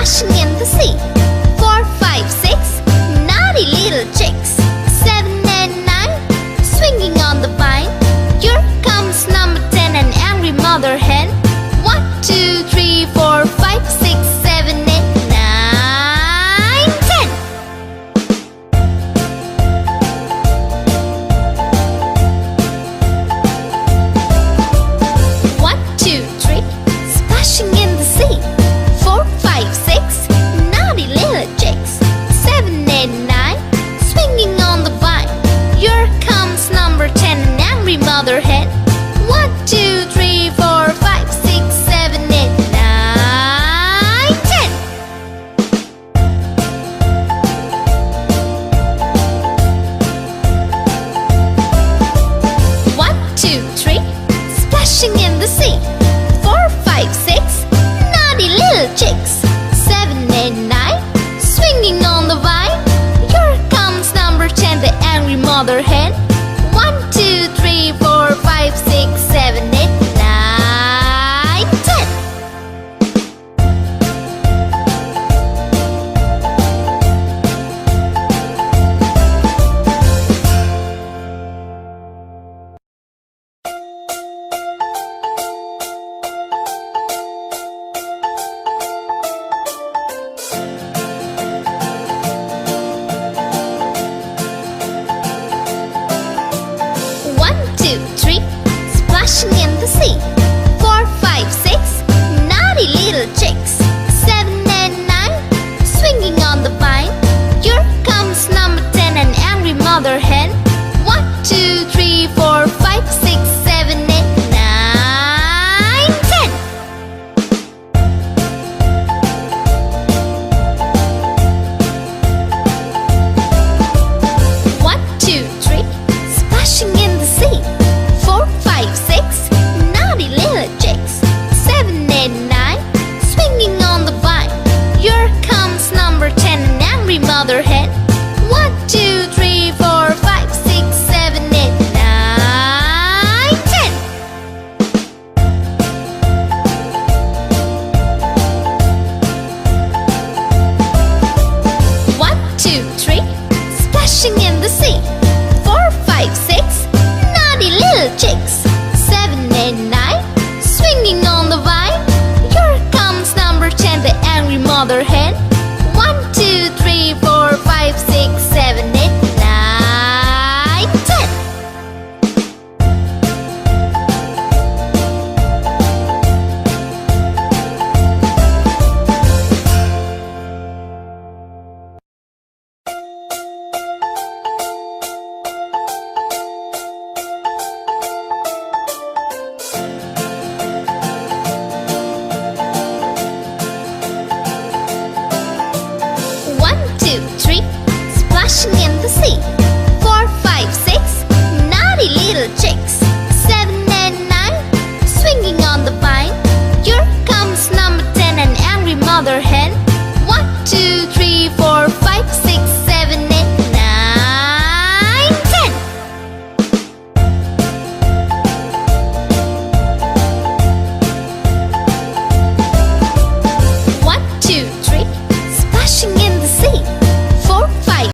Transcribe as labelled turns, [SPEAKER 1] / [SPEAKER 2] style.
[SPEAKER 1] splashing in the sea. 4, 5, 6, naughty little chicks. 7 and 9, swinging on the vine. Here comes number 10, an angry mother hen. 1, 2, 3, 4, 5, 6, 7, 8, 9, 10. 1, 2, 3, splashing in the sea. 4, 5, 6, naughty little chicks. 7, 8, 9, swinging on the vine. Here comes number 10, an angry mother hen. 1, 2, 3, 4, 5, 6, 7, 8, 9, 10. 1, 2, 3, splashing in the sea. 4, 5, 6, naughty little chicks. 7, 8, 9, swinging on the vine. Here comes number 10, the angry mother hen. 1, 2, 3, 4, 5, 6, 7, 8, 9, 10. 1, 2, 3, splashing in the sea. 4, 5, 6, naughty little chicks. 7 and 9, swinging on the vine. Here comes number 10, an angry mother hen. 1, 2, 3, 4, 5, 6, 7, 8, 9, 10. 1, 2, 3, splashing in the sea. 4, 5, 6, naughty little chicks. 7, 8, 9, swinging on the vine. Here comes number 10, an angry mother hen. 1, 2, 3, 4, 5, 6, 7, 8, 9, 10. 1, 2, 3, splashing in the sea. 4, 5, 6, naughty little chicks. 7, 8, 9, swinging on the vine. Here comes number 10, the angry mother hen.